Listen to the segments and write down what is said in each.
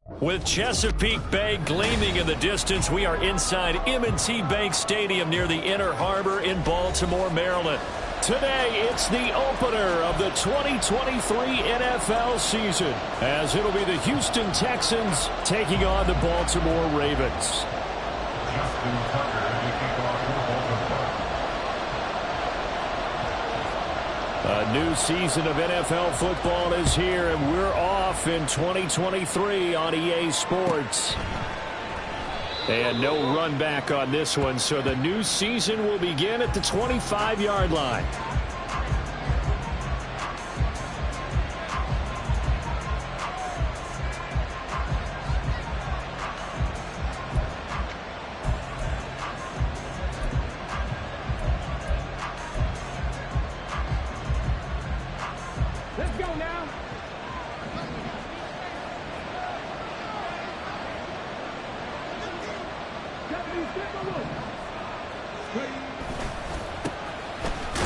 With Chesapeake Bay gleaming in the distance, we are inside M&T Bank Stadium near the Inner Harbor in Baltimore, Maryland. Today, it's the opener of the 2023 NFL season, as it'll be the Houston Texans taking on the Baltimore Ravens. A new season of NFL football is here, and we're off in 2023 on EA Sports. And no run back on this one, so the new season will begin at the 25-yard line.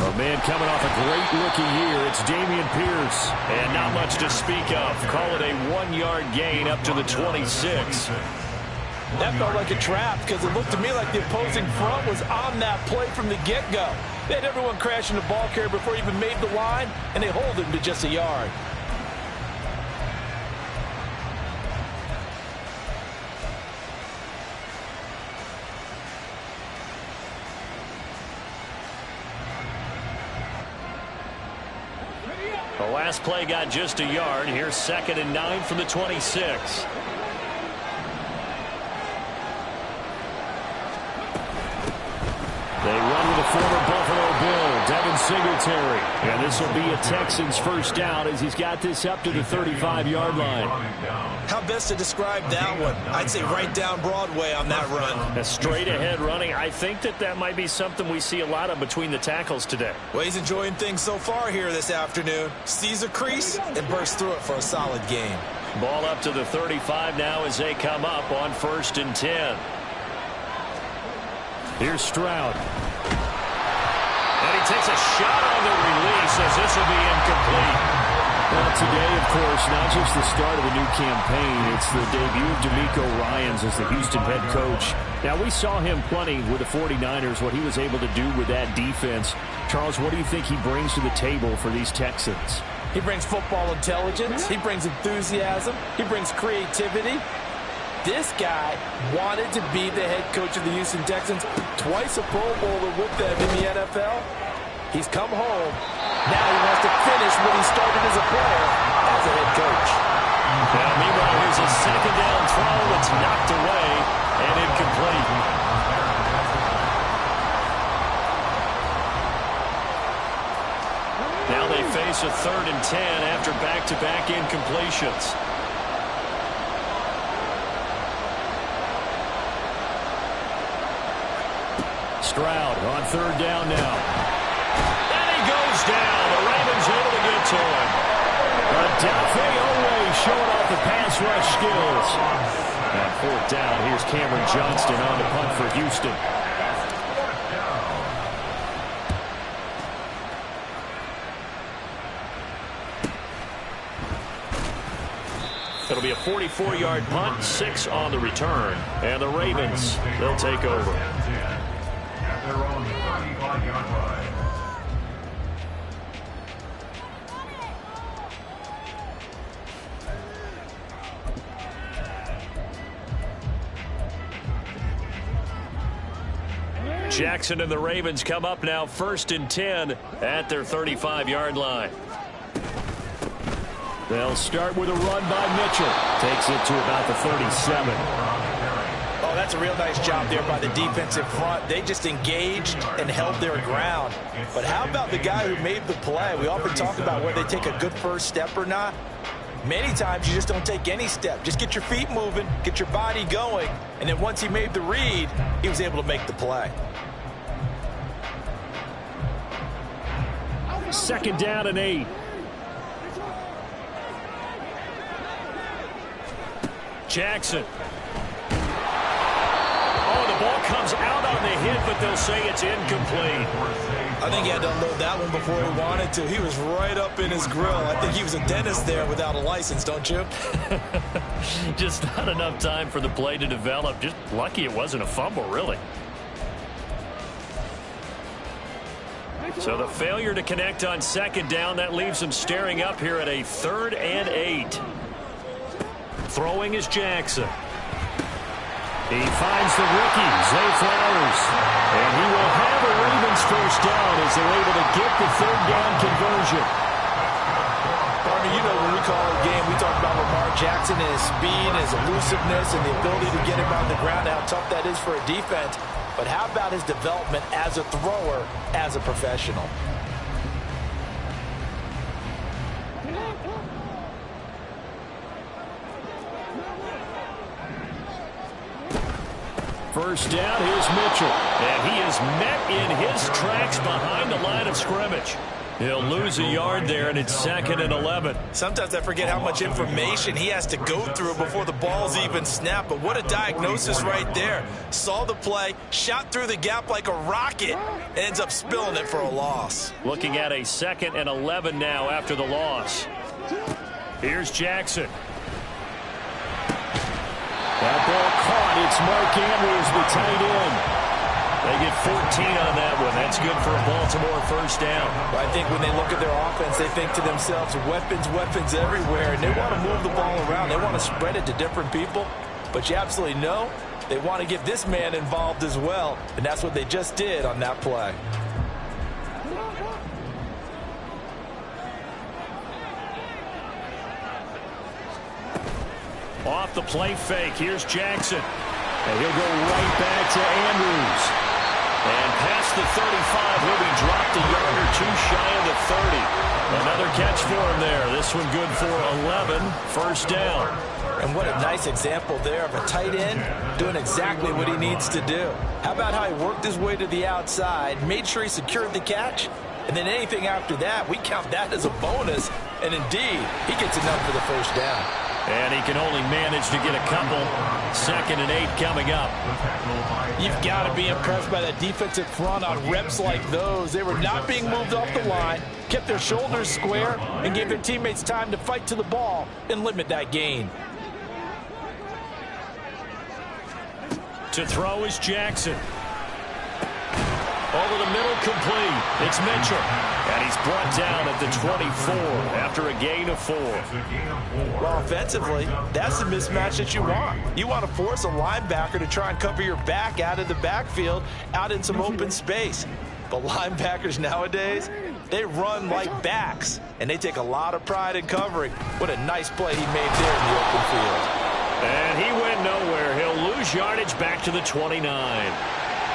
A man coming off a great rookie year, it's Dameon Pierce. And not much to speak of. Call it a 1-yard gain up to the 26. That felt like a trap because it looked to me like the opposing front was on that play from the get-go. They had everyone crashing the ball carrier before he even made the line, and they hold him to just a yard. The last play got just a yard. Here's 2nd and 9 from the 26. They run with the former Buffalo Bill, Devin Singletary. And this will be a Texans first down as he's got this up to the 35-yard line. How best to describe that one? I'd say right down Broadway on that run. A straight-ahead running. I think that might be something we see a lot of between the tackles today. Well, he's enjoying things so far here this afternoon. Sees a crease and bursts through it for a solid gain. Ball up to the 35 now as they come up on 1st and 10. Here's Stroud. And he takes a shot on the release as this will be incomplete. Well, today, of course, not just the start of a new campaign, it's the debut of DeMeco Ryans as the Houston head coach. Now, we saw him plenty with the 49ers, what he was able to do with that defense. Charles, what do you think he brings to the table for these Texans? He brings football intelligence. He brings enthusiasm. He brings creativity. This guy wanted to be the head coach of the Houston Texans, twice a Pro Bowler with them in the NFL. He's come home. Now he wants to finish what he started as a player as a head coach. Now, meanwhile, here's a 2nd down throw. It's knocked away and incomplete. Now they face a 3rd and 10 after back-to-back incompletions. Stroud on 3rd down now. And he goes down. The Ravens able to get to him. Odafe Oweh showing off the pass rush skills. On 4th down, here's Cameron Johnston on the punt for Houston. It'll be a 44-yard punt, 6 on the return. And the Ravens, they'll take over. Their own 35-yard line. Jackson and the Ravens come up now 1st and 10 at their 35-yard line. They'll start with a run by Mitchell. Takes it to about the 37. Oh, that's a real nice job there by the defensive front. They just engaged and held their ground. But how about the guy who made the play? We often talk about whether they take a good first step or not. Many times you just don't take any step. Just get your feet moving, get your body going, and then once he made the read, he was able to make the play. 2nd down and 8. Jackson. Oh, the ball comes out on the hit, but they'll say it's incomplete. I think he had to unload that one before he wanted to. He was right up in his grill. I think he was a dentist there without a license, don't you? Just not enough time for the play to develop. Just lucky it wasn't a fumble, really. So the failure to connect on second down, that leaves him staring up here at a 3rd and 8. Throwing is Jackson. He finds the rookie, Zay Flowers. And he will have a Ravens first down as they're able to get the 3rd down conversion. Partner, you know when we call a game, we talk about Lamar Jackson and his speed, his elusiveness, and the ability to get him on the ground, how tough that is for a defense. But how about his development as a thrower, as a professional? First down, here's Mitchell. And he is met in his tracks behind the line of scrimmage. He'll lose a yard there, and it's 2nd and 11. Sometimes I forget how much information he has to go through before the ball's even snapped. But what a diagnosis right there. Saw the play, shot through the gap like a rocket, and ends up spilling it for a loss. Looking at a 2nd and 11 now after the loss. Here's Jackson. That ball caught. It's Mark Andrews, the tight end. They get 14 on that one. That's good for a Baltimore first down. I think when they look at their offense, they think to themselves, weapons, weapons everywhere, and they want to move the ball around. They want to spread it to different people, but you absolutely know they want to get this man involved as well, and that's what they just did on that play. Off the play fake, here's Jackson. And he'll go right back to Andrews. And past the 35, he'll be dropped a yard or two shy of the 30. Another catch for him there. This one good for 11, first down. And what a nice example there of a tight end doing exactly what he needs to do. How about how he worked his way to the outside, made sure he secured the catch, and then anything after that, we count that as a bonus. And indeed, he gets enough for the first down. And he can only manage to get a couple. 2nd and 8 coming up. You've got to be impressed by that defensive front on reps like those. They were not being moved off the line, kept their shoulders square, and gave their teammates time to fight to the ball and limit that gain. To throw is Jackson. Over the middle, complete. It's Mitchell. And he's brought down at the 24 after a gain of 4. Well, offensively, that's the mismatch that you want. You want to force a linebacker to try and cover your back out of the backfield, out in some open space. But linebackers nowadays, they run like backs, and they take a lot of pride in covering. What a nice play he made there in the open field. And he went nowhere. He'll lose yardage back to the 29.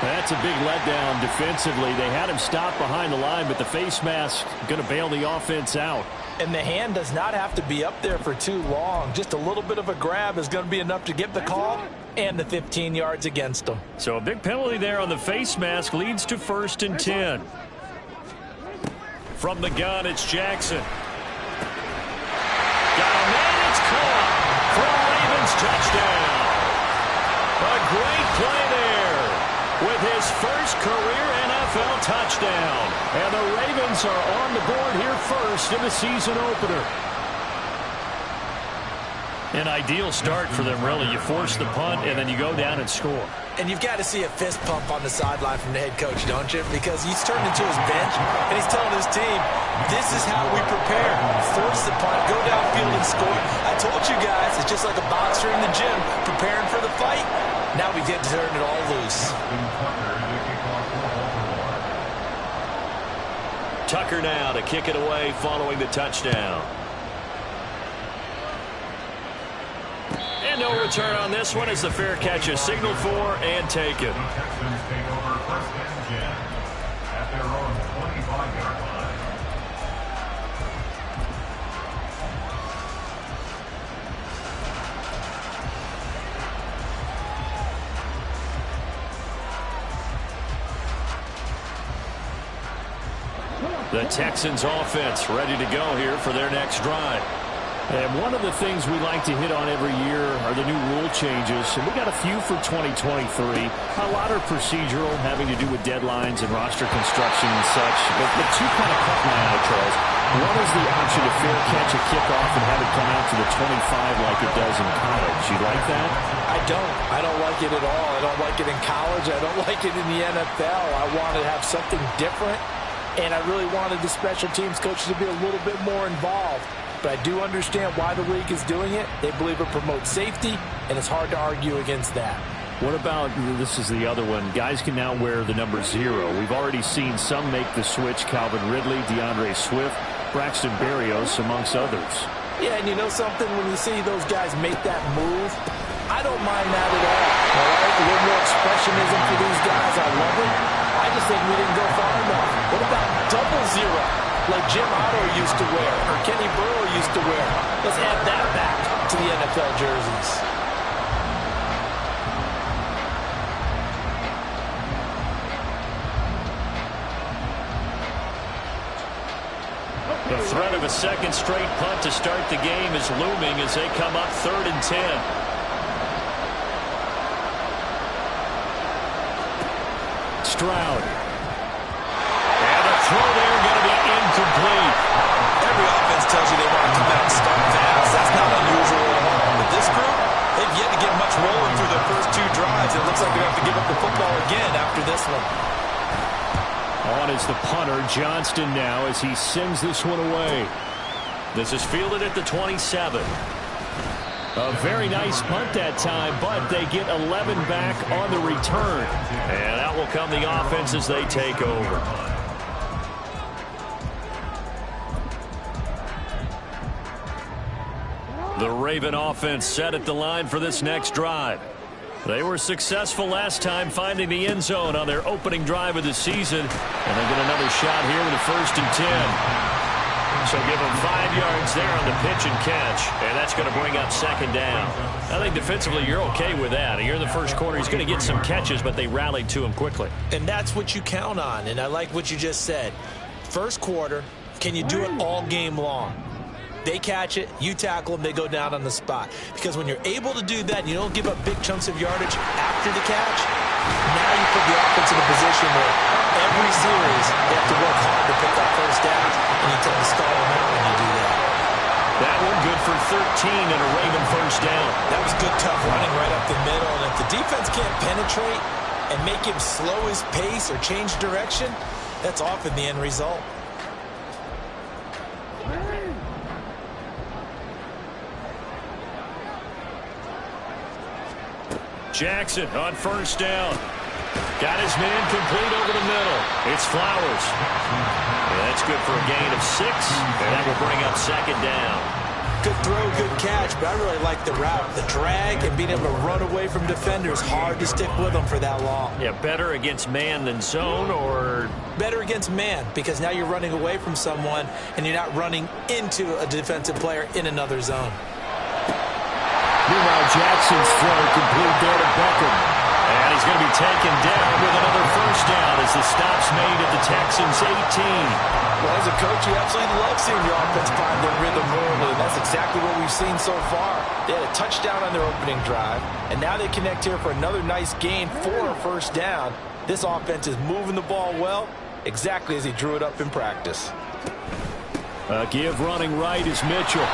That's a big letdown defensively. They had him stop behind the line, but the face mask going to bail the offense out. And the hand does not have to be up there for too long. Just a little bit of a grab is going to be enough to get the call and the 15 yards against them. So a big penalty there on the face mask leads to 1st and 10. From the gun, it's Jackson. Got a man, it's caught for a Ravens touchdown. A great play there with his first career NFL touchdown. And the Ravens are on the board here first in the season opener. An ideal start for them, really. You force the punt, and then you go down and score. And you've got to see a fist pump on the sideline from the head coach, don't you? Because he's turned into his bench, and he's telling his team, this is how we prepare. Force the punt, go downfield and score. I told you guys, it's just like a boxer in the gym preparing for the fight. Now we get to turn it all loose. Tucker now to kick it away following the touchdown. And no return on this one as the fair catch is signaled for and taken. Texans take over 1st and 10 at their own 25-yard line. The Texans offense ready to go here for their next drive. And one of the things we like to hit on every year are the new rule changes. And we got a few for 2023. A lot are procedural, having to do with deadlines and roster construction and such. But two kind of caught my eye, Charles. One is the option to fair catch a kickoff and have it come out to the 25 like it does in college. You like that? I don't. I don't like it at all. I don't like it in college. I don't like it in the NFL. I want to have something different. And I really wanted the special teams coaches to be a little bit more involved. But I do understand why the league is doing it. They believe it promotes safety, and it's hard to argue against that. What about, this is the other one, guys can now wear the number 0. We've already seen some make the switch, Calvin Ridley, DeAndre Swift, Braxton Berrios, amongst others. Yeah, and you know something? When you see those guys make that move, I don't mind that at all. All right? A little more expressionism for these guys. I love it. I just think we didn't go far enough. What about double 0? Like Jim Otto used to wear, or Kenny Burrow used to wear. Let's add that back to the NFL jerseys. The threat of a second straight punt to start the game is looming as they come up 3rd and 10. Stroud. And the throw there going to be incomplete. Every offense tells you they want to come out and start fast. That's not unusual at all. But this group, they've yet to get much rolling through their first 2 drives. It looks like they have to give up the football again after this one. On is the punter, Johnston now, as he sends this one away. This is fielded at the 27. A very nice punt that time, but they get 11 back on the return. And out will come the offense as they take over. The Raven offense set at the line for this next drive. They were successful last time finding the end zone on their opening drive of the season. And they get another shot here with a 1st and 10. So give them 5 yards there on the pitch and catch. And that's going to bring up 2nd down. I think defensively you're okay with that. You're in the first quarter. He's going to get some catches, but they rallied to him quickly. And that's what you count on. And I like what you just said. First quarter, can you do it all game long? They catch it, you tackle them, they go down on the spot. Because when you're able to do that and you don't give up big chunks of yardage after the catch, now you put the offense in a position where every series they have to work hard to pick up 1st down, and you tend to stall them out when you do that. That one good for 13 and a Raven 1st down. That was good, tough running right up the middle. And if the defense can't penetrate and make him slow his pace or change direction, that's often the end result. Jackson on 1st down. Got his man complete over the middle. It's Flowers. And that's good for a gain of 6. And that will bring up 2nd down. Good throw, good catch, but I really like the route. The drag and being able to run away from defenders. Hard to stick with them for that long. Yeah, better against man than zone, or? Better against man, because now you're running away from someone and you're not running into a defensive player in another zone. Meanwhile, Jackson's throw complete there to Beckham. And he's going to be taken down with another 1st down as the stop's made at the Texans' 18. Well, as a coach, you absolutely love seeing your offense find their rhythm early. That's exactly what we've seen so far. They had a touchdown on their opening drive, and now they connect here for another nice gain for a 1st down. This offense is moving the ball well, exactly as he drew it up in practice. Give running right is Mitchell.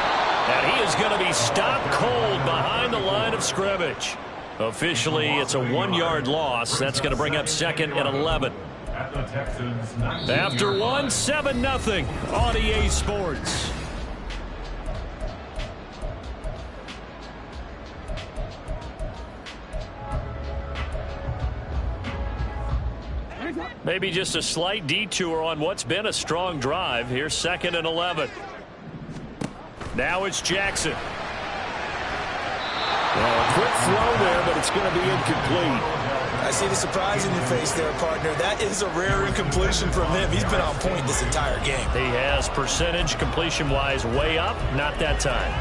And he is going to be stopped cold behind the line of scrimmage. Officially, it's a 1-yard loss. That's going to bring up 2nd and 11. After 7-0 on EA Sports. Maybe just a slight detour on what's been a strong drive. Here's 2nd and 11. Now it's Jackson. Well, a quick throw there, but it's going to be incomplete. I see the surprise in your face there, partner. That is a rare incompletion from him. He's been on point this entire game. He has percentage completion-wise way up. Not that time.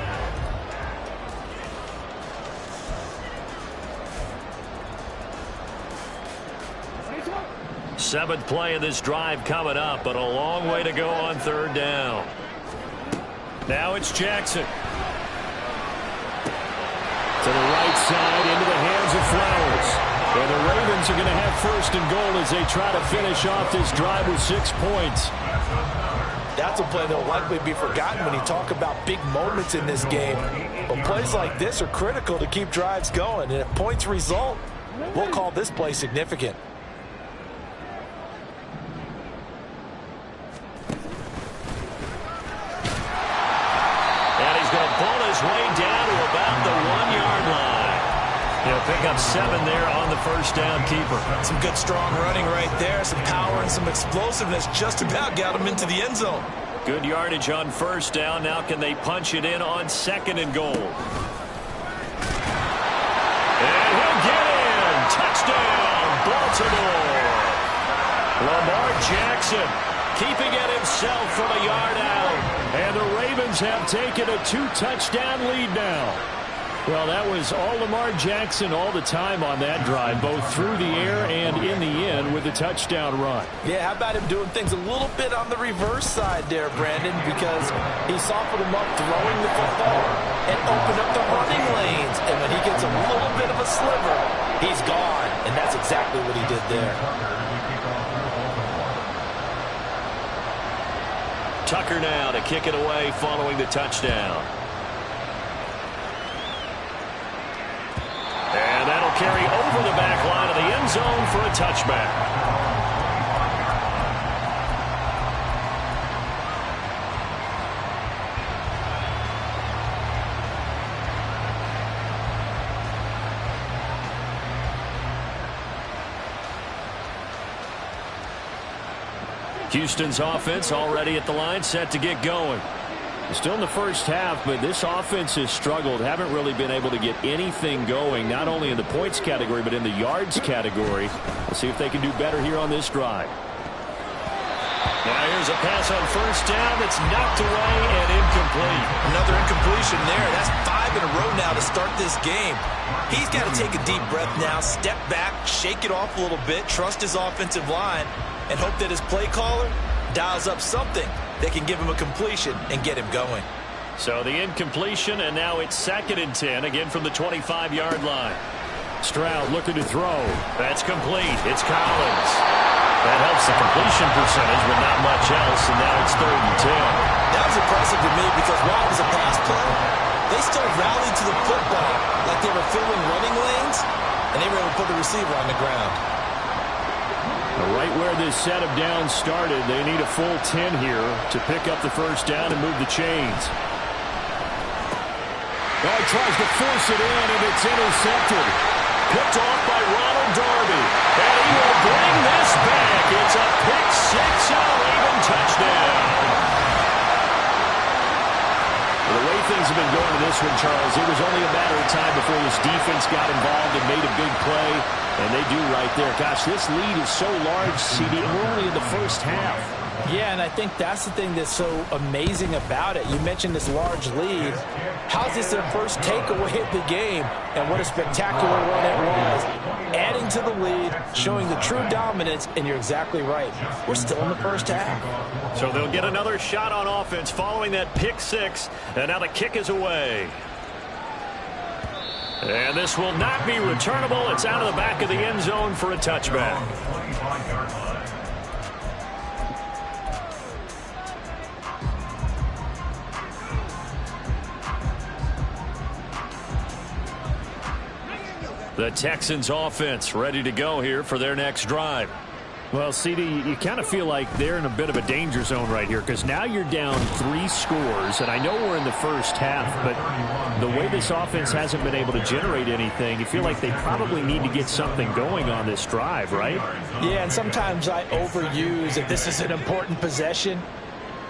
Seventh play of this drive coming up, but a long way to go on 3rd down. Now it's Jackson. side into the hands of Flowers. And the Ravens are going to have first and goal as they try to finish off this drive with 6 points. That's a play that will likely be forgotten when you talk about big moments in this game. But plays like this are critical to keep drives going. And if points result, we'll call this play significant. And he's going to pull his way down to about the 1-yard line. He'll pick up 7 there on the first down keeper. Some good strong running right there. Some power and some explosiveness just about got him into the end zone. Good yardage on first down. Now can they punch it in on second and goal? And he'll get in. Touchdown, Baltimore. Lamar Jackson keeping it himself from a yard out. And the Ravens have taken a 2-touchdown lead now. Well, that was all Lamar Jackson all the time on that drive, both through the air and in the end with the touchdown run. Yeah, how about him doing things a little bit on the reverse side there, Brandon, because he softened him up throwing the football and opened up the running lanes. And when he gets a little bit of a sliver, he's gone. And that's exactly what he did there. Tucker now to kick it away following the touchdown. And that'll carry over the back line of the end zone for a touchback. Houston's offense already at the line, set to get going. Still in the first half, but this offense has struggled. Haven't really been able to get anything going, not only in the points category, but in the yards category. We'll see if they can do better here on this drive. Now here's a pass on first down that's knocked away and incomplete. Another incompletion there. That's 5 in a row now to start this game. He's got to take a deep breath now, step back, shake it off a little bit, trust his offensive line, and hope that his play caller dials up something that can give him a completion and get him going. So the incompletion, and now it's 2nd and 10, again from the 25-yard line. Stroud looking to throw. That's complete. It's Collins. That helps the completion percentage, but not much else, and now it's 3rd and 10. That was impressive to me because while it was a pass play, they still rallied to the football like they were filling running lanes, and they were able to put the receiver on the ground. Right where this set of downs started, they need a full 10 here to pick up the first down and move the chains. Oh, he tries to force it in, and it's intercepted. Picked off by Ronald Darby. And he will bring this back. It's a pick 6 and a Raven touchdown. Well, the way things have been going to this one, Charles, it was only a matter of time before this defense got involved and made a big play. And they do right there. Gosh, this lead is so large, CD. We're only in the first half. Yeah, and I think that's the thing that's so amazing about it. You mentioned this large lead. How's this their first takeaway of the game? And what a spectacular run it was. Adding to the lead, showing the true dominance, and you're exactly right. We're still in the first half. So they'll get another shot on offense following that pick 6. And now the kick is away. And this will not be returnable. It's out of the back of the end zone for a touchback. The Texans offense ready to go here for their next drive. Well, CD, you kind of feel like they're in a bit of a danger zone right here because now you're down 3 scores, and I know we're in the first half, but the way this offense hasn't been able to generate anything, you feel like they probably need to get something going on this drive, right? Yeah, and sometimes I overuse that this is an important possession,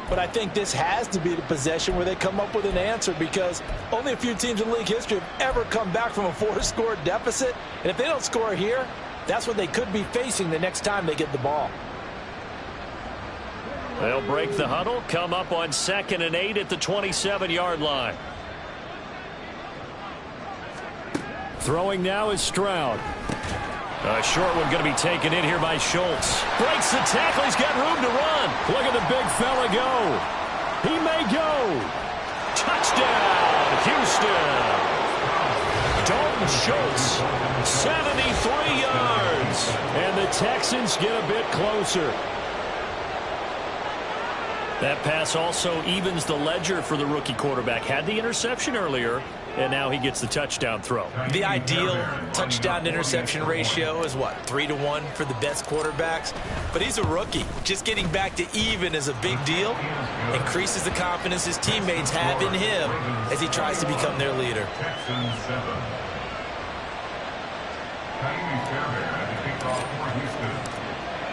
but I think this has to be the possession where they come up with an answer because only a few teams in league history have ever come back from a 4-score deficit, and if they don't score here, that's what they could be facing the next time they get the ball. They'll break the huddle, come up on 2nd and 8 at the 27-yard line. Throwing now is Stroud. A short one going to be taken in here by Schultz. Breaks the tackle. He's got room to run. Look at the big fella go. He may go. Touchdown, Houston. Dalton Schultz, 73 yards. And the Texans get a bit closer. That pass also evens the ledger for the rookie quarterback. Had the interception earlier, and now he gets the touchdown throw. The ideal touchdown-interception ratio is, what, 3-to-1 for the best quarterbacks? But he's a rookie. Just getting back to even is a big deal. Increases the confidence his teammates have in him as he tries to become their leader. Texans 7. Ka'imi Fairbairn at the kickoff for Houston.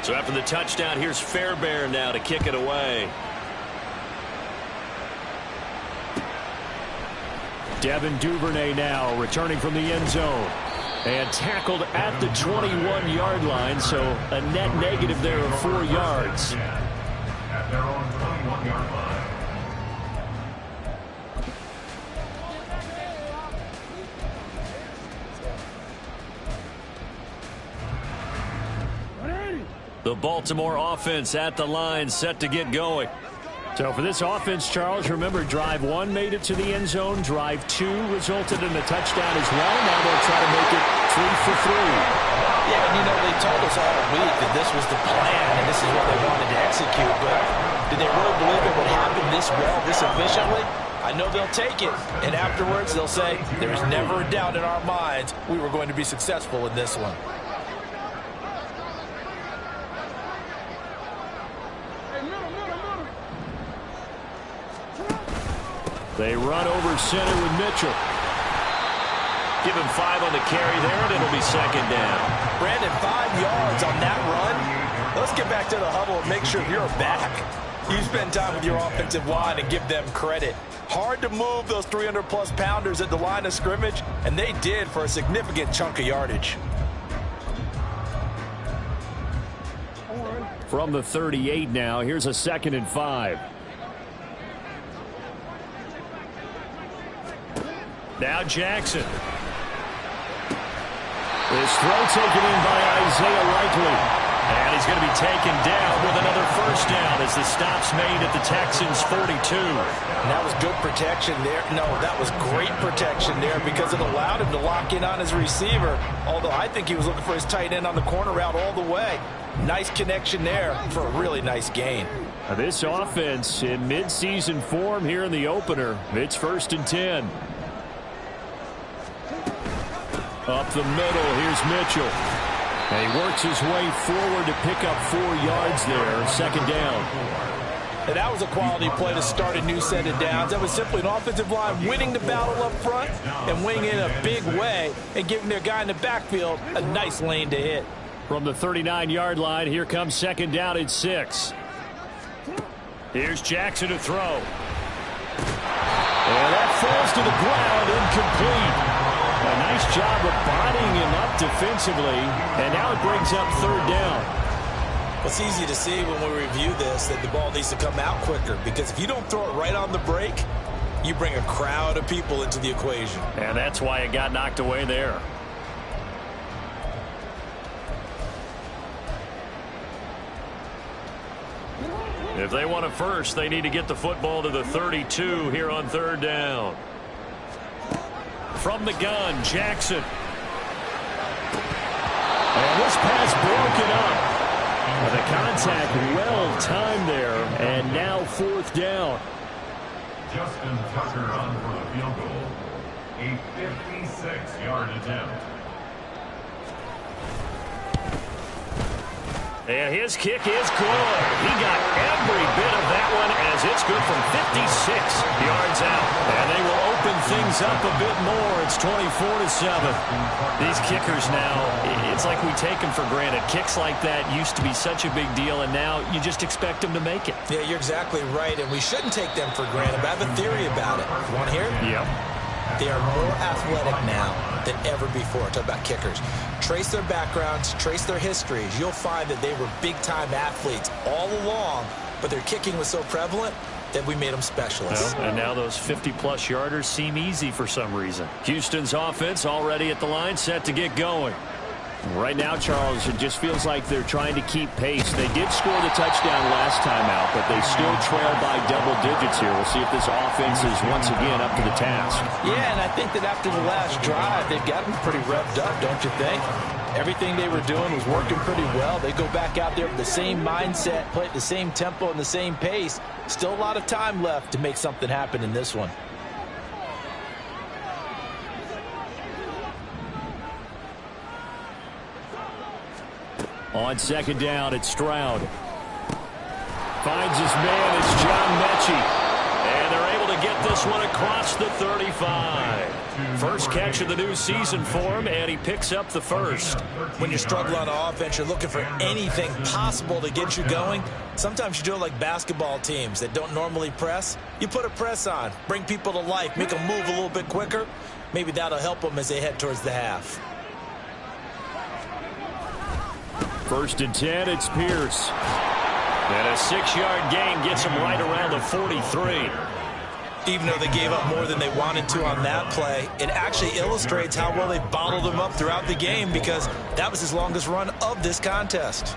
So after the touchdown, here's Fairbairn now to kick it away. Devin Duvernay now returning from the end zone. And tackled at the 21-yard line, so a net negative there of 4 yards. At their own 21-yard line. The Baltimore offense at the line, set to get going. So for this offense, Charles, remember, drive 1 made it to the end zone. Drive 2 resulted in a touchdown as well. Now they'll try to make it 3 for 3. Yeah, and you know, they told us all week that this was the plan and this is what they wanted to execute. But did they really believe it would happen this well, this efficiently? I know they'll take it, and afterwards they'll say, there's never a doubt in our minds we were going to be successful in this one. They run over center with Mitchell. Give him 5 on the carry there, and it'll be second down. Brandon, 5 yards on that run. Let's get back to the huddle and make sure you're back. You spend time with your offensive line and give them credit. Hard to move those 300-plus pounders at the line of scrimmage, and they did for a significant chunk of yardage. From the 38 now, here's a 2nd and 5. Now Jackson. This throw taken in by Isaiah Likely. And he's going to be taken down with another first down as the stop's made at the Texans' 42. And that was good protection there. No, that was great protection there because it allowed him to lock in on his receiver. Although I think he was looking for his tight end on the corner route all the way. Nice connection there for a really nice gain. Now this offense in midseason form here in the opener. It's 1st and 10. Up the middle, here's Mitchell. And he works his way forward to pick up 4 yards there, 2nd down. And that was a quality play to start a new set of downs. That was simply an offensive line winning the battle up front and winning in a big way and giving their guy in the backfield a nice lane to hit. From the 39-yard line, here comes 2nd down at 6. Here's Jackson to throw. And that falls to the ground, incomplete. A nice job of bodying him up defensively, and now it brings up 3rd down. It's easy to see when we review this that the ball needs to come out quicker because if you don't throw it right on the break, you bring a crowd of people into the equation. And that's why it got knocked away there. If they want a first, they need to get the football to the 32 here on 3rd down. From the gun, Jackson. And this pass broken up. The contact well timed there, and now 4th down. Justin Tucker on for the field goal. A 56-yard attempt. And his kick is good. He got every bit of that one as it's good from 56 yards out. And they will open things up a bit more. It's 24-7. These kickers now, it's like we take them for granted. Kicks like that used to be such a big deal, and now you just expect them to make it. Yeah, you're exactly right, and we shouldn't take them for granted. But I have a theory about it. You want to hear it? Yep. They are more athletic now than ever before. Talk about kickers. Trace their backgrounds, trace their histories. You'll find that they were big-time athletes all along, but their kicking was so prevalent that we made them specialists. Well, and now those 50-plus yarders seem easy for some reason. Houston's offense already at the line, set to get going. Right now, Charles, it just feels like they're trying to keep pace. They did score the touchdown last time out, but they still trail by double digits here. We'll see if this offense is once again up to the task. Yeah, and I think that after the last drive, they've gotten pretty revved up, don't you think? Everything they were doing was working pretty well. They go back out there with the same mindset, play at the same tempo and the same pace. Still a lot of time left to make something happen in this one. On second down, it's Stroud. Finds his man, it's John Mechie. And they're able to get this one across the 35. First catch of the new season for him, and he picks up the first. When you're struggling on offense, you're looking for anything possible to get you going. Sometimes you do it like basketball teams that don't normally press. You put a press on, bring people to life, make them move a little bit quicker. Maybe that'll help them as they head towards the half. First and 10, it's Pierce. And a 6-yard gain gets him right around the 43. Even though they gave up more than they wanted to on that play, it actually illustrates how well they bottled him up throughout the game, because that was his longest run of this contest.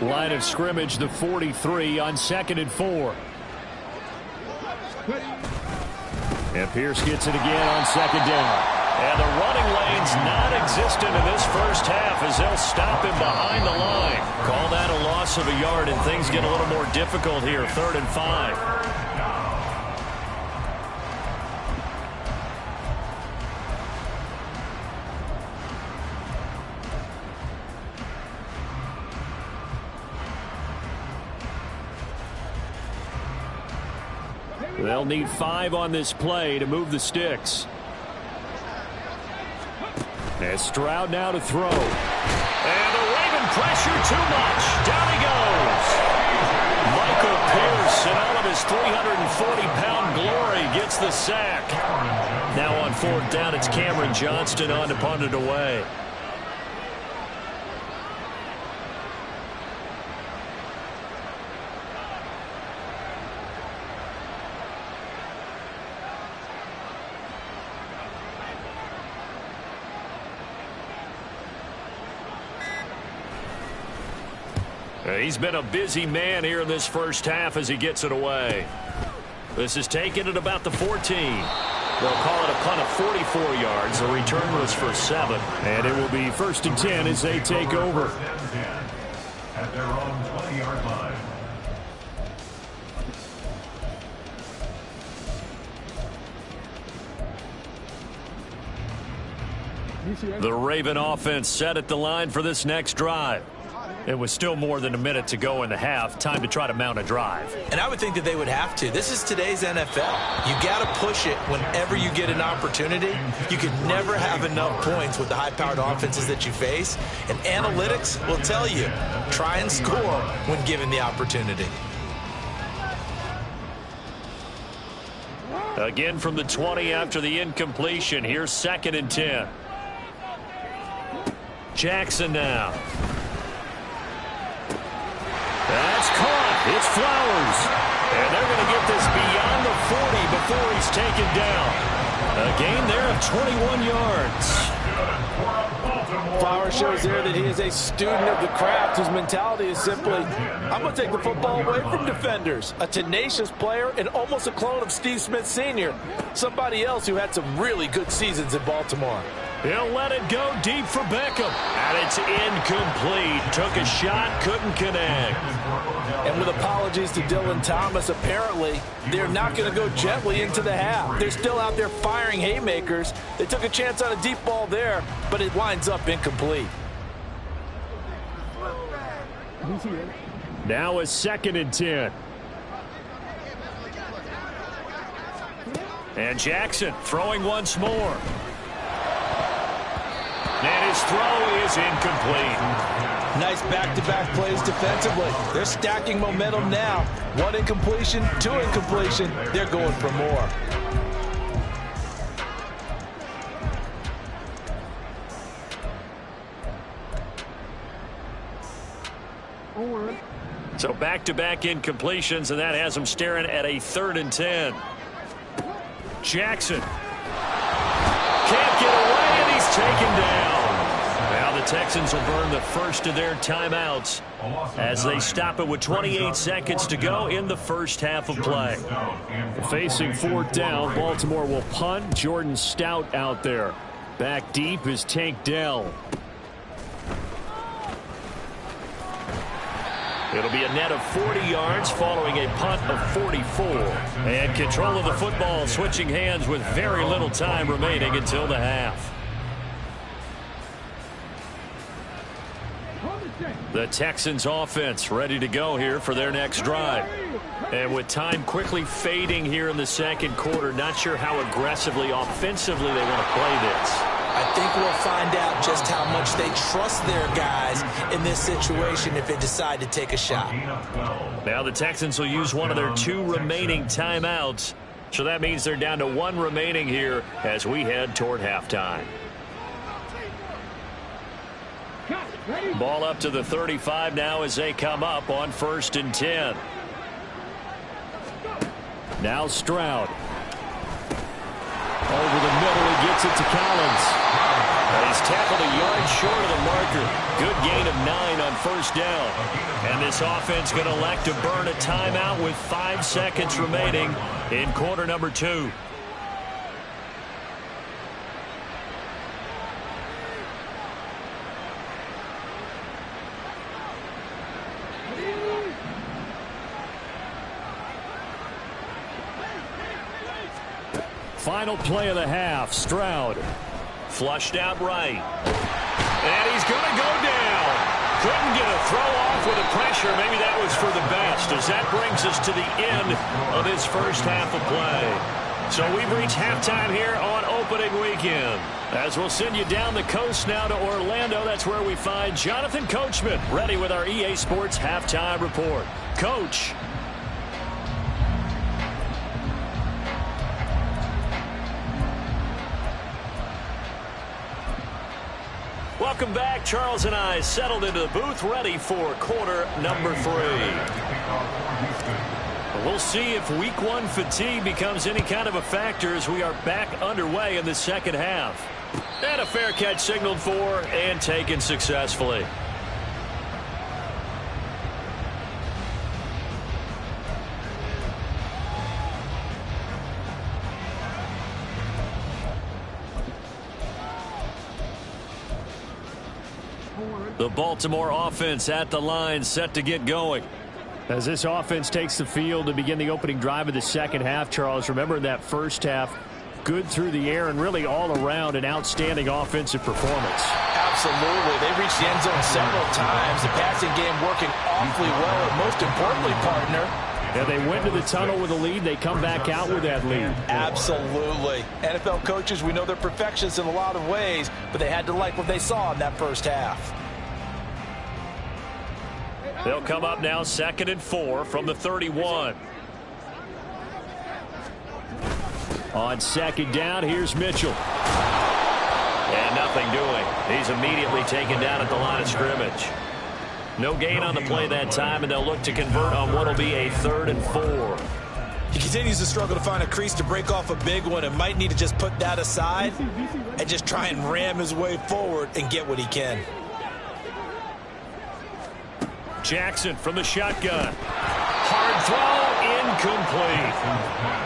Line of scrimmage, the 43 on 2nd and 4. And Pierce gets it again on 2nd down. And the running lane's non-existent in this first half as they'll stop him behind the line. Call that a loss of a yard, and things get a little more difficult here. 3rd and 5. They'll need 5 on this play to move the sticks. As Stroud now to throw. And the Raven pressure too much. Down he goes. Michael Pierce, in all of his 340-pound glory, gets the sack. Now on 4th down, it's Cameron Johnston on to punt it away. He's been a busy man here in this first half as he gets it away. This is taken at about the 14. They'll call it a punt of 44 yards. The return was for 7. And it will be 1st and 10 as they take over. At their own 20-yard line. The Raven offense set at the line for this next drive. It was still more than a minute to go in the half. Time to try to mount a drive. And I would think that they would have to. This is today's NFL. You got to push it whenever you get an opportunity. You can never have enough points with the high-powered offenses that you face. And analytics will tell you, try and score when given the opportunity. Again from the 20 after the incompletion. Here's 2nd and 10. Jackson now. That's caught. It's Flowers. And they're going to get this beyond the 40 before he's taken down. A gain there of 21 yards. Flowers shows there that he is a student of the craft whose mentality is simply, I'm going to take the football away from defenders. A tenacious player and almost a clone of Steve Smith Sr., somebody else who had some really good seasons in Baltimore. He'll let it go deep for Beckham. And it's incomplete. Took a shot, couldn't connect. And with apologies to Dylan Thomas, apparently they're not going to go gently into the half. They're still out there firing haymakers. They took a chance on a deep ball there, but it winds up incomplete. Now a 2nd and 10. And Jackson throwing once more. And his throw is incomplete. Nice back-to-back plays defensively. They're stacking momentum now. 1 incompletion, 2 incompletion. They're going for more. So back-to-back incompletions, and that has him staring at a 3rd and 10. Jackson can't get away, and he's taken down. Now the Texans will burn the first of their timeouts as they stop it with 28 seconds to go in the first half of play. Facing 4th down, Baltimore will punt. Jordan Stout out there. Back deep is Tank Dell. It'll be a net of 40 yards following a punt of 44. And control of the football switching hands with very little time remaining until the half. The Texans offense ready to go here for their next drive. And with time quickly fading here in the second quarter, not sure how aggressively, offensively they want to play this. I think we'll find out just how much they trust their guys in this situation if they decide to take a shot. Now the Texans will use one of their 2 remaining timeouts. So that means they're down to 1 remaining here as we head toward halftime. Ball up to the 35 now as they come up on 1st and 10. Now Stroud. Over the middle, he gets it to Collins. He's tackled a yard short of the marker. Good gain of 9 on 1st down. And this offense going to elect to burn a timeout with 5 seconds remaining in quarter number 2. Final play of the half. Stroud. Flushed out right. And he's going to go down. Couldn't get a throw off with the pressure. Maybe that was for the best, as that brings us to the end of this first half of play. So we've reached halftime here on opening weekend. As we'll send you down the coast now to Orlando, that's where we find Jonathan Coachman ready with our EA Sports halftime report. Coach. Welcome back. Charles and I settled into the booth ready for quarter number 3. We'll see if week 1 fatigue becomes any kind of a factor as we are back underway in the second half. And a fair catch signaled for and taken successfully. The Baltimore offense at the line, set to get going. As this offense takes the field to begin the opening drive of the second half, Charles, remember that first half, good through the air and really all around an outstanding offensive performance. Absolutely. They reached the end zone several times. The passing game working awfully well. And most importantly, partner, yeah, they went to the tunnel with a lead. They come back out with that lead. Absolutely. NFL coaches, we know they're perfectionists in a lot of ways, but they had to like what they saw in that first half. They'll come up now 2nd and 4 from the 31. On 2nd down, here's Mitchell. And nothing doing. He's immediately taken down at the line of scrimmage. No gain on the play that time, and they'll look to convert on what will be a 3rd and 4. He continues to struggle to find a crease to break off a big one and might need to just put that aside and just try and ram his way forward and get what he can. Jackson from the shotgun. Hard throw, incomplete.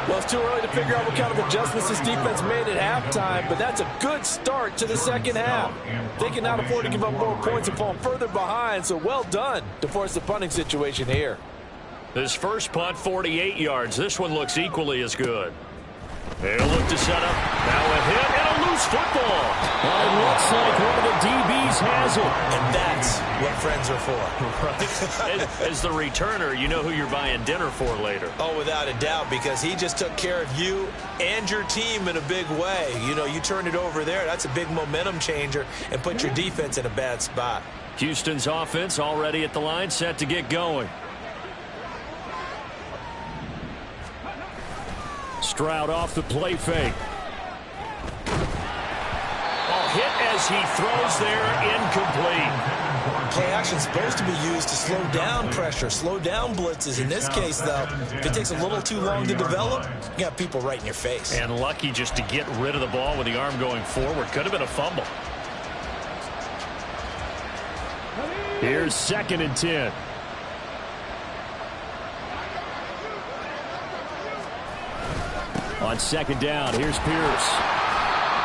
Well, it's too early to figure out what kind of adjustments this defense made at halftime, but that's a good start to the second half. They can not afford to give up more points and fall further behind, so well done to force the punting situation here. This first punt, 48 yards. This one looks equally as good. They'll look to set up. Now a hit and a loose football. Well, it looks like one of the DBs has it. And that's what friends are for. Right. As the returner, you know who you're buying dinner for later. Oh, without a doubt, because he just took care of you and your team in a big way. You know, you turned it over there. That's a big momentum changer and put your defense in a bad spot. Houston's offense already at the line, set to get going. Stroud off the play fake. Hit as he throws there, incomplete. Play action is supposed to be used to slow down pressure, slow down blitzes. In this case, though, if it takes a little too long to develop, you got people right in your face. And lucky just to get rid of the ball with the arm going forward. Could have been a fumble. Here's 2nd and 10. On 2nd down, here's Pierce.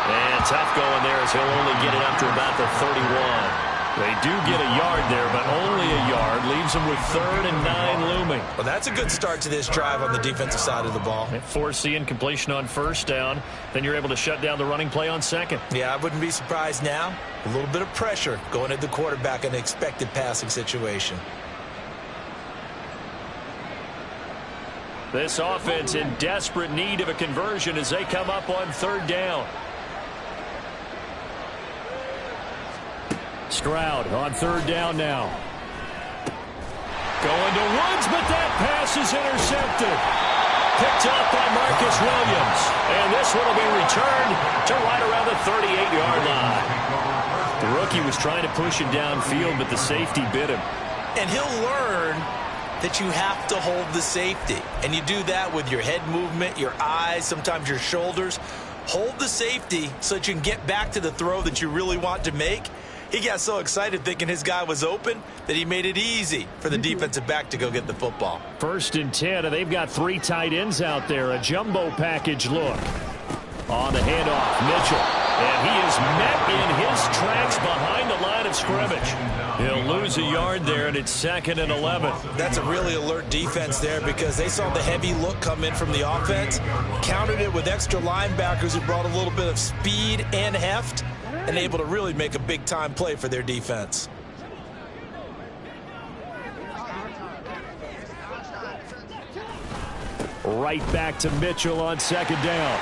And tough going there as he'll only get it up to about the 31. They do get a yard there, but only a yard. Leaves them with 3rd and 9 looming. Well, that's a good start to this drive on the defensive side of the ball. Force the incompletion on 1st down. Then you're able to shut down the running play on 2nd. Yeah, I wouldn't be surprised now. A little bit of pressure going at the quarterback in an expected passing situation. This offense in desperate need of a conversion as they come up on 3rd down. Stroud on 3rd down now. Going to Woods, but that pass is intercepted. Picked up by Marcus Williams. And this one will be returned to right around the 38-yard line. The rookie was trying to push him downfield, but the safety bit him. And he'll learn that you have to hold the safety. And you do that with your head movement, your eyes, sometimes your shoulders. Hold the safety so that you can get back to the throw that you really want to make. He got so excited thinking his guy was open that he made it easy for the defensive back to go get the football. 1st and 10, and they've got 3 tight ends out there. A jumbo package look. On the handoff, Mitchell. And he is met in his tracks behind the line of scrimmage. He'll lose a yard there, and it's 2nd and 11. That's a really alert defense there because they saw the heavy look come in from the offense, countered it with extra linebackers who brought a little bit of speed and heft, and able to really make a big-time play for their defense. Right back to Mitchell on 2nd down.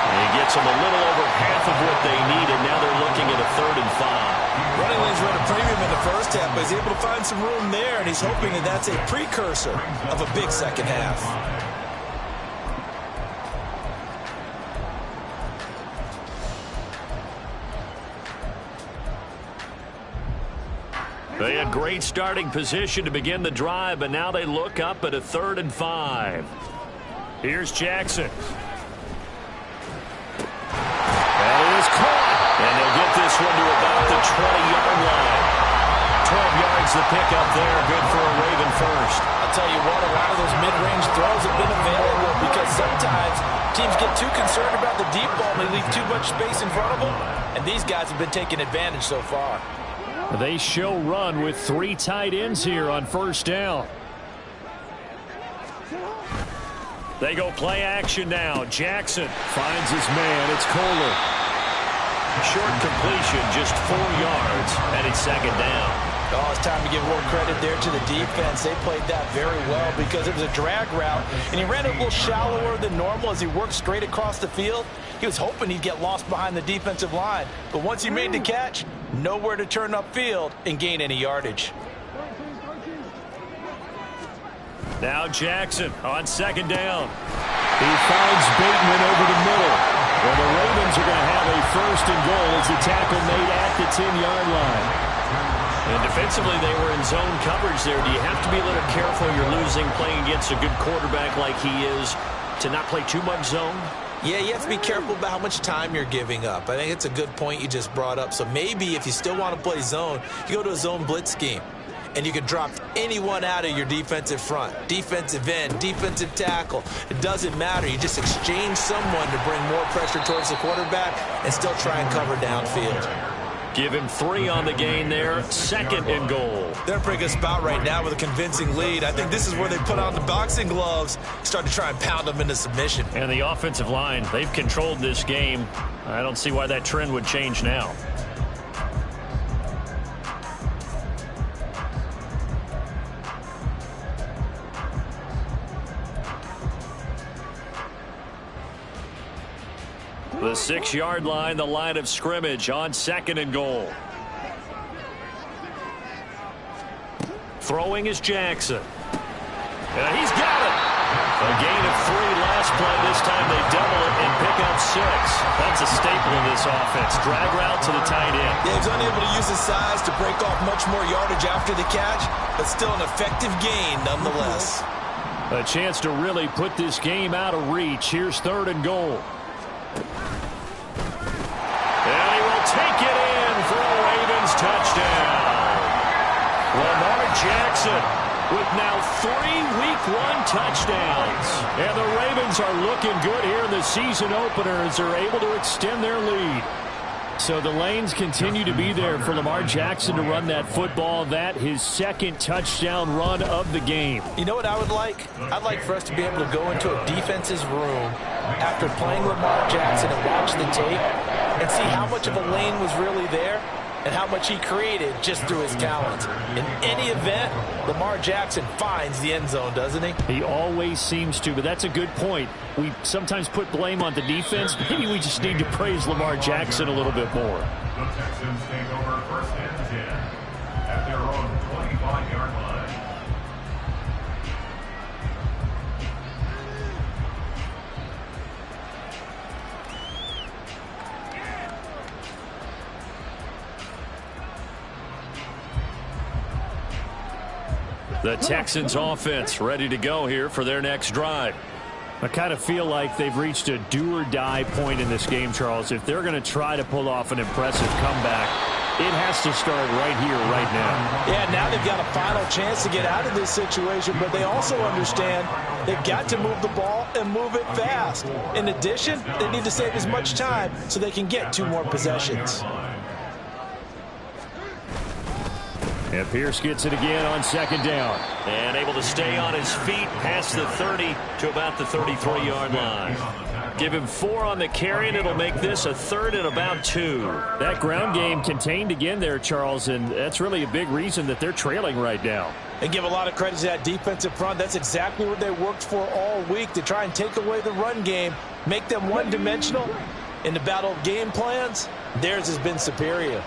And he gets them a little over half of what they needed. Now they're looking at a 3rd and 5. Running lanes run a premium in the first half, but he's able to find some room there, and he's hoping that that's a precursor of a big second half. They had great starting position to begin the drive, but now they look up at a 3rd and 5. Here's Jackson. That is caught. And they'll get this one to about the 20-yard line. 12 yards the pickup there. Good for a Raven first. I'll tell you what, a lot of those mid-range throws have been available because sometimes teams get too concerned about the deep ball and they leave too much space in front of them. And these guys have been taking advantage so far. They show run with 3 tight ends here on 1st down. They go play action now. Jackson finds his man. It's Kohler. Short completion, just 4 yards, and it's 2nd down. Oh, it's time to give more credit there to the defense. They played that very well because it was a drag route, and he ran a little shallower than normal as he worked straight across the field. He was hoping he'd get lost behind the defensive line, but once he made the catch, nowhere to turn upfield and gain any yardage. Now Jackson on 2nd down. He finds Bateman over the middle. Well, the Ravens are going to have a 1st and goal as the tackle made at the 10-yard line. And defensively, they were in zone coverage there. Do you have to be a little careful? You're losing playing against a good quarterback like he is to not play too much zone? Yeah, you have to be careful about how much time you're giving up. I think it's a good point you just brought up. So maybe if you still want to play zone, you go to a zone blitz scheme. And you can drop anyone out of your defensive front, defensive end, defensive tackle. It doesn't matter. You just exchange someone to bring more pressure towards the quarterback and still try and cover downfield. Give him 3 on the gain there. 2nd and goal. They're in a pretty good spot right now with a convincing lead. I think this is where they put on the boxing gloves, start to try and pound them into submission. And the offensive line, they've controlled this game. I don't see why that trend would change now. The 6-yard line, the line of scrimmage on 2nd and goal. Throwing is Jackson. And he's got it. A gain of 3 last play. This time they double it and pick up 6. That's a staple of this offense. Drag route to the tight end. Yeah, he's unable to use his size to break off much more yardage after the catch, but still an effective gain nonetheless. A chance to really put this game out of reach. Here's 3rd and goal. And he will take it in for a Ravens touchdown. Lamar Jackson with now 3 Week 1 touchdowns. And the Ravens are looking good here in the season opener as they're able to extend their lead. So the lanes continue to be there for Lamar Jackson to run that football. That his 2nd touchdown run of the game. You know what I would like? I'd like for us to be able to go into a defense's room after playing Lamar Jackson and watch the tape and see how much of a lane was really there and how much he created just through his talents. In any event, Lamar Jackson finds the end zone, doesn't he? He always seems to, but that's a good point. We sometimes put blame on the defense. Maybe we just need to praise Lamar Jackson a little bit more. The Texans take over 1st and 10 at their own 25-yard line. The Texans offense ready to go here for their next drive. I kind of feel like they've reached a do-or-die point in this game, Charles. If they're going to try to pull off an impressive comeback, it has to start right here, right now. Yeah, now they've got a final chance to get out of this situation, but they also understand they've got to move the ball and move it fast. In addition, they need to save as much time so they can get 2 more possessions. And Pierce gets it again on 2nd down. And able to stay on his feet past the 30 to about the 33-yard line. Give him 4 on the carry, and it'll make this a 3rd and about 2. That ground game contained again there, Charles, and that's really a big reason that they're trailing right now. And give a lot of credit to that defensive front. That's exactly what they worked for all week, to try and take away the run game, make them one-dimensional. In the battle of game plans, theirs has been superior.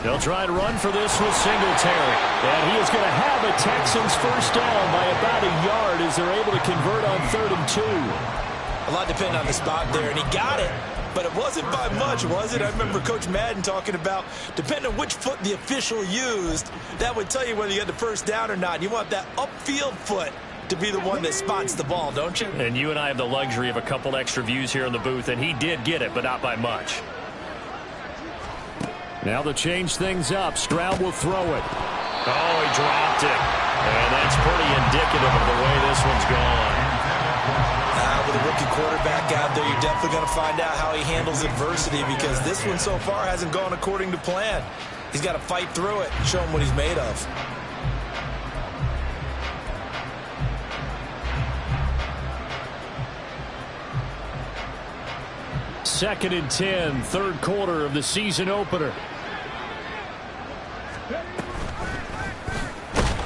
They'll try to run for this with Singletary. And he is going to have a Texans 1st down by about a yard as they're able to convert on 3rd and 2. A lot depending on the spot there, and he got it, but it wasn't by much, was it? I remember Coach Madden talking about, depending on which foot the official used, that would tell you whether you had the 1st down or not. You want that upfield foot to be the one that spots the ball, don't you? And you and I have the luxury of a couple extra views here in the booth, and he did get it, but not by much. Now to change things up, Stroud will throw it. Oh, he dropped it. And that's pretty indicative of the way this one's gone. With a rookie quarterback out there, you're definitely going to find out how he handles adversity, because this one so far hasn't gone according to plan. He's got to fight through it and show him what he's made of. Second and 10, 3rd quarter of the season opener.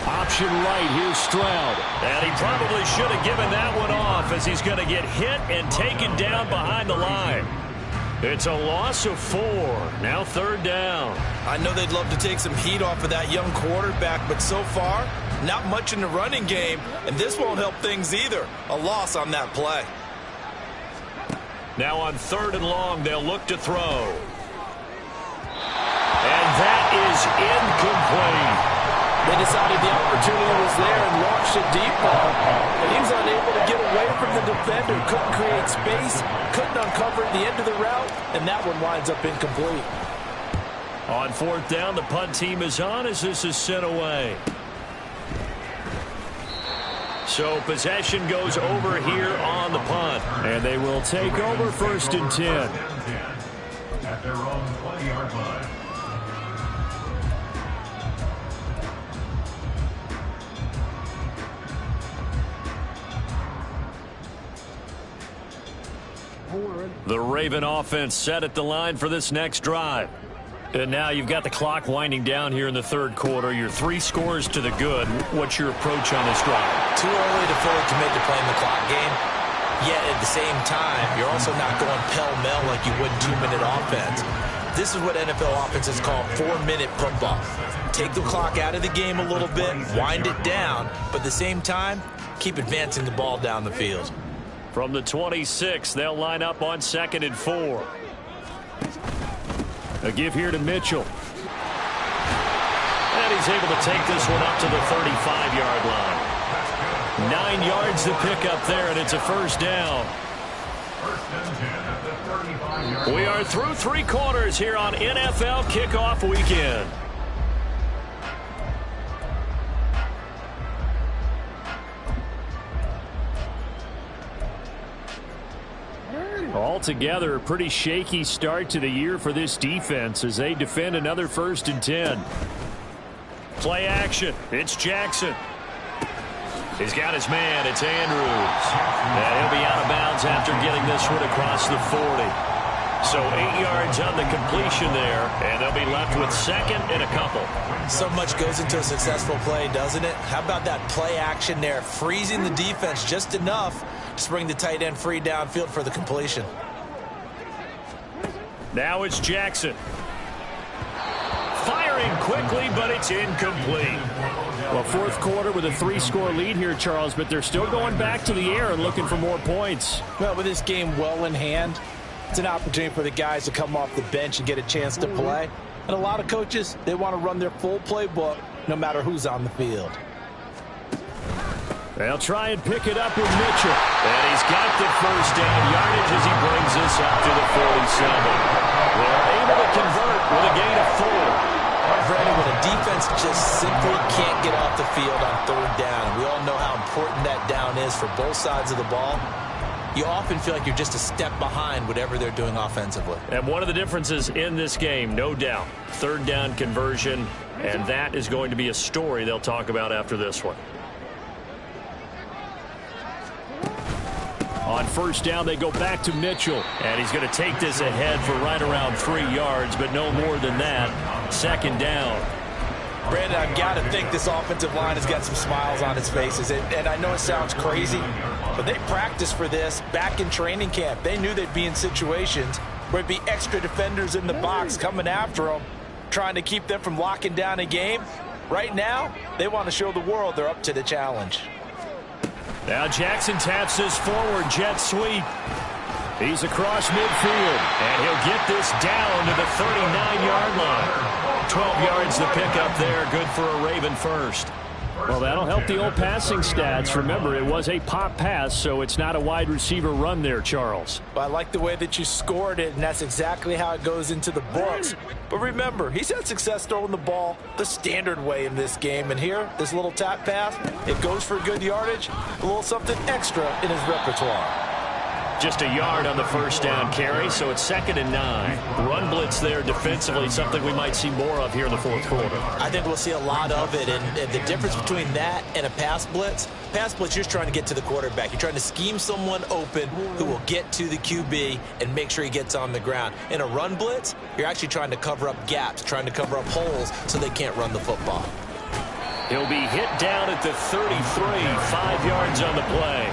Option right, here's Stroud. And he probably should have given that one off, as he's going to get hit and taken down behind the line. It's a loss of 4. Now 3rd down. I know they'd love to take some heat off of that young quarterback, but so far, not much in the running game, and this won't help things either. A loss on that play. Now on 3rd and long, they'll look to throw. And that is incomplete. They decided the opportunity was there and launched a deep ball. And he was unable to get away from the defender. Couldn't create space. Couldn't uncover at the end of the route. And that one winds up incomplete. On 4th down, the punt team is on as this is sent away. So possession goes over here on the punt. And they will take over 1st and 10. At their own 20-yard line. The Raven offense set at the line for this next drive. And now you've got the clock winding down here in the 3rd quarter. You're 3 scores to the good. What's your approach on this drive? Too early to fully commit to playing the clock game. Yet at the same time, you're also not going pell-mell like you would 2-minute offense. This is what NFL offenses call 4-minute football. Take the clock out of the game a little bit, wind it down, but at the same time, keep advancing the ball down the field. From the 26, they'll line up on 2nd and 4. A give here to Mitchell. And he's able to take this one up to the 35-yard line. 9 yards to pick up there, and it's a first down. We are through 3 quarters here on NFL Kickoff Weekend. Altogether, a pretty shaky start to the year for this defense as they defend another 1st and 10. Play action. It's Jackson. He's got his man. It's Andrews. And he'll be out of bounds after getting this one across the 40. So 8 yards on the completion there, and they'll be left with 2nd and a couple. So much goes into a successful play, doesn't it? How about that play action there, freezing the defense just enough to bring the tight end free downfield for the completion. Now it's Jackson. Firing quickly, but it's incomplete. Well, 4th quarter with a 3-score lead here, Charles, but they're still going back to the air and looking for more points. Well, with this game well in hand, it's an opportunity for the guys to come off the bench and get a chance to play. And a lot of coaches, they want to run their full playbook no matter who's on the field. They'll try and pick it up with Mitchell. And he's got the first down yardage as he brings this up to the 47. They're able to convert with a gain of 4. Brandon, when a defense just simply can't get off the field on 3rd down, we all know how important that down is for both sides of the ball, you often feel like you're just a step behind whatever they're doing offensively. And one of the differences in this game, no doubt, 3rd down conversion, and that is going to be a story they'll talk about after this one. On 1st down, they go back to Mitchell. And he's going to take this ahead for right around 3 yards, but no more than that. 2nd down. Brandon, I've got to think this offensive line has got some smiles on its faces. And I know it sounds crazy, but they practiced for this back in training camp. They knew they'd be in situations where it'd be extra defenders in the box coming after them, trying to keep them from locking down a game. Right now, they want to show the world they're up to the challenge. Now Jackson taps this forward jet sweep. He's across midfield, and he'll get this down to the 39-yard line. 12 yards to pick up there, good for a Raven first. Well, that'll help the old passing stats. Remember, it was a pop pass, so it's not a wide receiver run there, Charles. Well, I like the way that you scored it, and that's exactly how it goes into the books. But remember, he's had success throwing the ball the standard way in this game. And here, this little tap pass, it goes for good yardage, a little something extra in his repertoire. Just a yard on the 1st down carry, so it's 2nd and 9. Run blitz there defensively, something we might see more of here in the 4th quarter. I think we'll see a lot of it, and the difference between that and a pass blitz, you're just trying to get to the quarterback. You're trying to scheme someone open who will get to the QB and make sure he gets on the ground. In a run blitz, you're actually trying to cover up gaps, trying to cover up holes so they can't run the football. He'll be hit down at the 33, 5 yards on the play.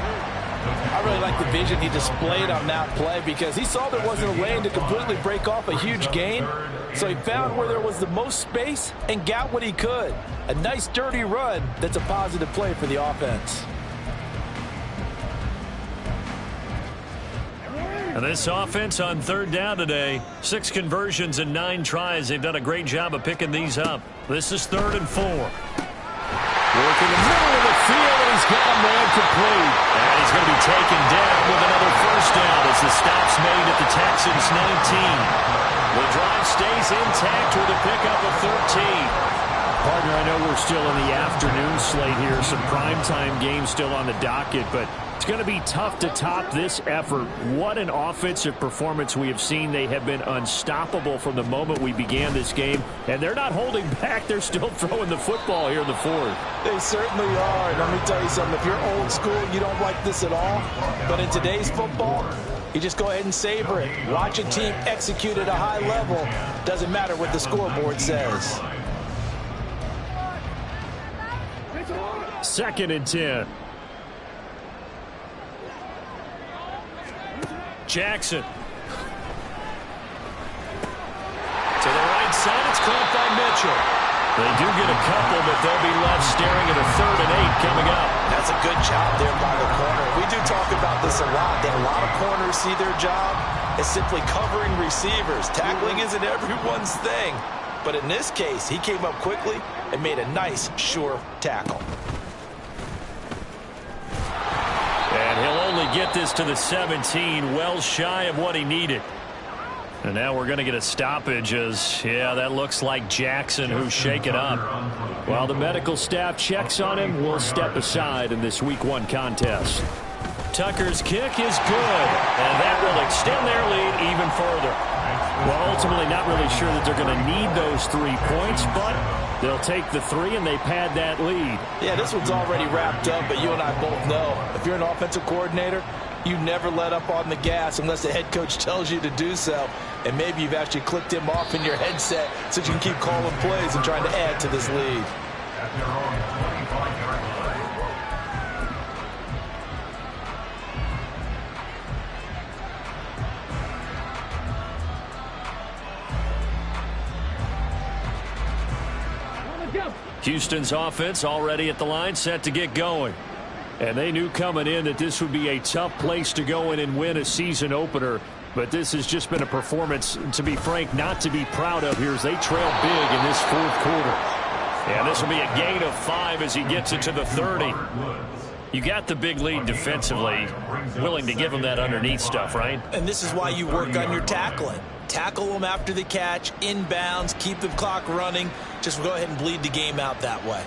I really like the vision he displayed on that play because he saw there wasn't a lane to completely break off a huge gain. So he found where there was the most space and got what he could. A nice dirty run that's a positive play for the offense. And this offense on 3rd down today, 6 conversions and 9 tries. They've done a great job of picking these up. This is 3rd and 4. Working the middle of the field, and he's got a man complete. And he's going to be taken down with another first down as the stop's made at the Texans' 19. The drive stays intact with a pickup of 13. Partner, I know we're still in the afternoon slate here. Some primetime games still on the docket, but it's going to be tough to top this effort. What an offensive performance we have seen. They have been unstoppable from the moment we began this game, and they're not holding back. They're still throwing the football here in the 4th. They certainly are. And let me tell you something. If you're old school, you don't like this at all. But in today's football, you just go ahead and savor it. Watch a team execute at a high level. Doesn't matter what the scoreboard says. 2nd and 10. Jackson. To the right side, it's caught by Mitchell. They do get a couple, but they'll be left staring at a 3rd and 8 coming up. That's a good job there by the corner. We do talk about this a lot, that a lot of corners see their job as simply covering receivers. Tackling isn't everyone's thing. But in this case, he came up quickly and made a nice, sure tackle. And he'll only get this to the 17, well shy of what he needed. And now we're going to get a stoppage as, yeah, that looks like Jackson who's shaken up. While the medical staff checks on him, we'll step aside in this Week 1 contest. Tucker's kick is good, and that will extend their lead even further. Well, ultimately not really sure that they're going to need those 3 points, but they'll take the 3 and they pad that lead. Yeah, this one's already wrapped up, but you and I both know if you're an offensive coordinator, you never let up on the gas unless the head coach tells you to do so. And maybe you've actually clicked him off in your headset so you can keep calling plays and trying to add to this lead. At their own 25-yard line. Houston's offense already at the line, set to get going. And they knew coming in that this would be a tough place to go in and win a season opener. But this has just been a performance, to be frank, not to be proud of here as they trail big in this 4th quarter. And this will be a gain of 5 as he gets it to the 30. You got the big lead defensively, willing to give him that underneath stuff, right? And this is why you work on your tackling. Tackle them after the catch, inbounds, keep the clock running. Just go ahead and bleed the game out that way.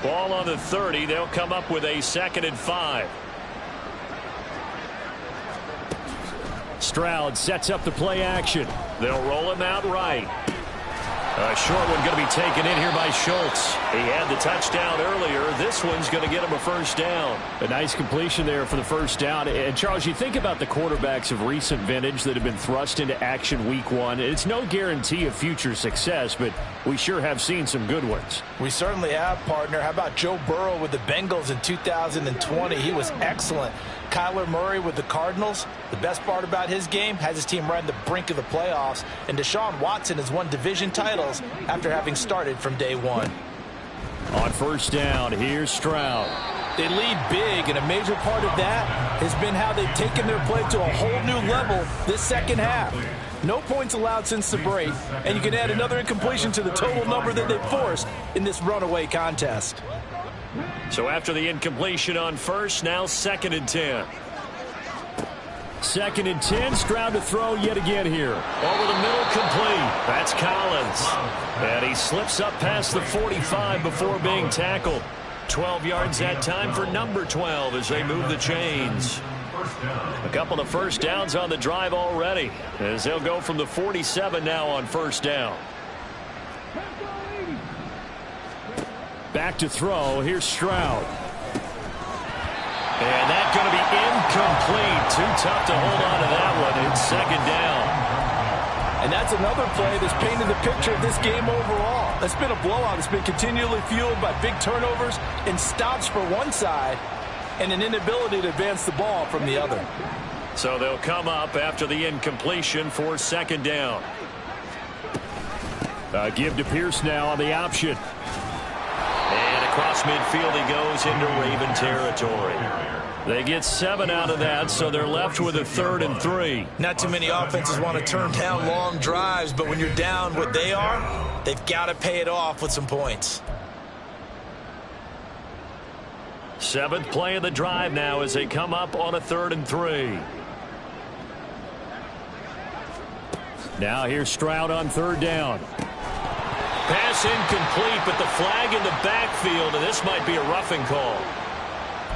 Ball on the 30. They'll come up with a 2nd and 5. Stroud sets up the play action. They'll roll him out right. A short one going to be taken in here by Schultz. He had the touchdown earlier. This one's going to get him a 1st down. A nice completion there for the 1st down. And, Charles, you think about the quarterbacks of recent vintage that have been thrust into action Week 1. It's no guarantee of future success, but we sure have seen some good ones. We certainly have, partner. How about Joe Burrow with the Bengals in 2020? He was excellent. Kyler Murray with the Cardinals. The best part about his game has his team right on the brink of the playoffs. And Deshaun Watson has won division titles after having started from day 1. On 1st down, here's Stroud. They lead big, and a major part of that has been how they've taken their play to a whole new level this 2nd half. No points allowed since the break, and you can add another incompletion to the total number that they forced in this runaway contest. So after the incompletion on 1st, now 2nd and 10. 2nd and 10, Stroud to throw yet again here. Over the middle, complete. That's Collins. And he slips up past the 45 before being tackled. 12 yards that time for number 12 as they move the chains. A couple of 1st downs on the drive already as they'll go from the 47 now on 1st down. Back to throw. Here's Stroud. And that's going to be incomplete. Too tough to hold on to that one. It's 2nd down. And that's another play that's painted the picture of this game overall. It's been a blowout. It's been continually fueled by big turnovers and stops for one side and an inability to advance the ball from the other. So they'll come up after the incompletion for 2nd down. Give to Pierce now on the option. And across midfield he goes into Raven territory. They get 7 out of that, so they're left with a 3rd and 3. Not too many offenses want to turn down long drives, but when you're down what they are, they've got to pay it off with some points. 7th play of the drive now as they come up on a 3rd and 3. Now here's Stroud on 3rd down. Pass incomplete, but the flag in the backfield, and this might be a roughing call.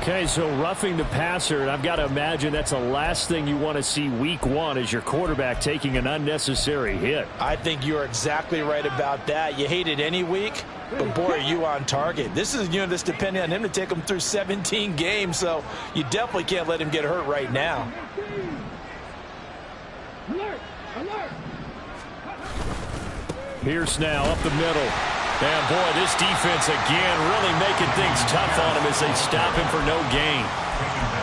Okay, so roughing the passer, and I've got to imagine that's the last thing you want to see Week 1 as your quarterback taking an unnecessary hit. I think you're exactly right about that. You hate it any week, but boy, are you on target. This is a unit that's depending on him to take him through 17 games, so you definitely can't let him get hurt right now. Pierce now up the middle. And boy, this defense again really making things tough on him as they stop him for no gain.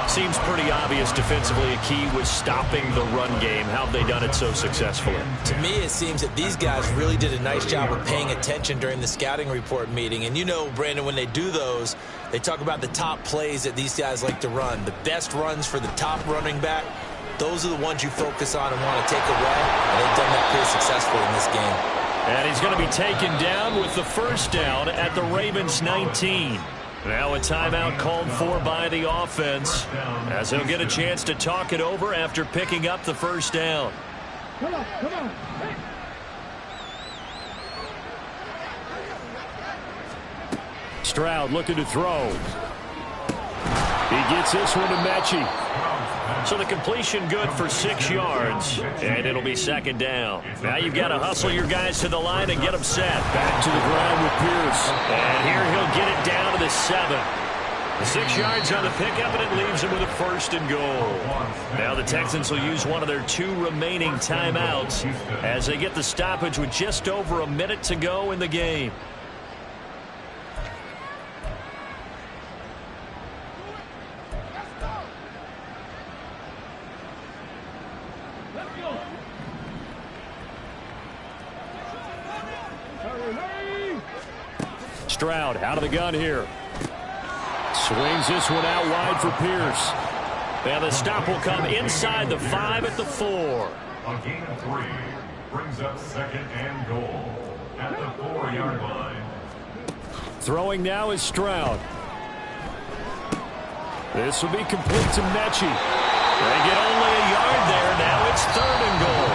Seems pretty obvious defensively a key was stopping the run game. How have they done it so successfully? To me, it seems that these guys really did a nice job of paying attention during the scouting report meeting. And you know, Brandon, when they do those, they talk about the top plays that these guys like to run. The best runs for the top running back, those are the ones you focus on and want to take away. And they've done that pretty successfully in this game. And he's going to be taken down with the first down at the Ravens 19. Now a timeout called for by the offense as he'll get a chance to talk it over after picking up the first down. Come on. Stroud looking to throw. He gets this one to Mechie. So the completion good for 6 yards, and it'll be second down. Now you've got to hustle your guys to the line and get them set. Back to the ground with Pierce. And here he'll get it down to the 7. 6 yards on the pickup, and it leaves him with a first and goal. Now the Texans will use one of their 2 remaining timeouts as they get the stoppage with just over a minute to go in the game. Stroud out of the gun here. Swings this one out wide for Pierce. And the stop will come inside the 5 at the 4. A gain of 3 brings up second and goal at the 4-yard line. Throwing now is Stroud. This will be complete to Mechie. They get only a yard there. Now it's 3rd and goal.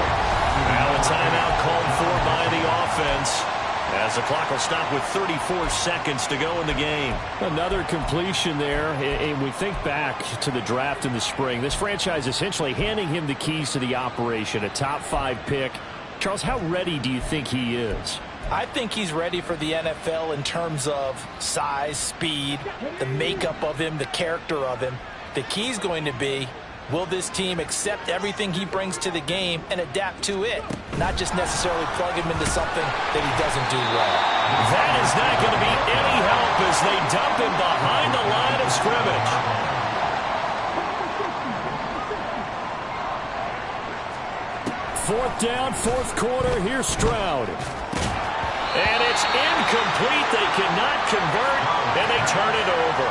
Now a timeout called for by the offense as the clock will stop with 34 seconds to go in the game. Another completion there. And we think back to the draft in the spring. This franchise essentially handing him the keys to the operation, a top 5 pick. Charles, how ready do you think he is? I think he's ready for the NFL in terms of size, speed, the makeup of him, the character of him. The key's going to be, will this team accept everything he brings to the game and adapt to it, not just necessarily plug him into something that he doesn't do well. That is not going to be any help as they dump him behind the line of scrimmage. 4th down, 4th quarter. Here's Stroud. And it's incomplete. They cannot convert, and they turn it over.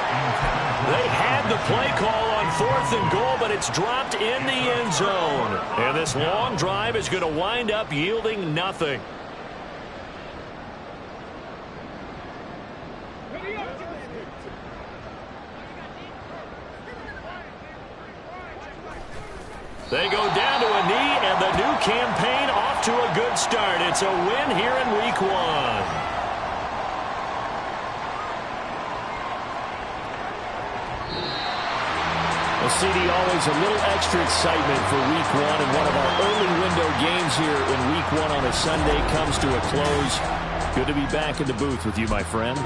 They had the play call on 4th and goal, but it's dropped in the end zone. And this long drive is going to wind up yielding nothing. They go down to a knee, and the new campaign off to a good start. It's a win here in Week 1. Well, CD, always a little extra excitement for Week 1, and one of our early window games here in Week 1 on a Sunday comes to a close. Good to be back in the booth with you, my friend.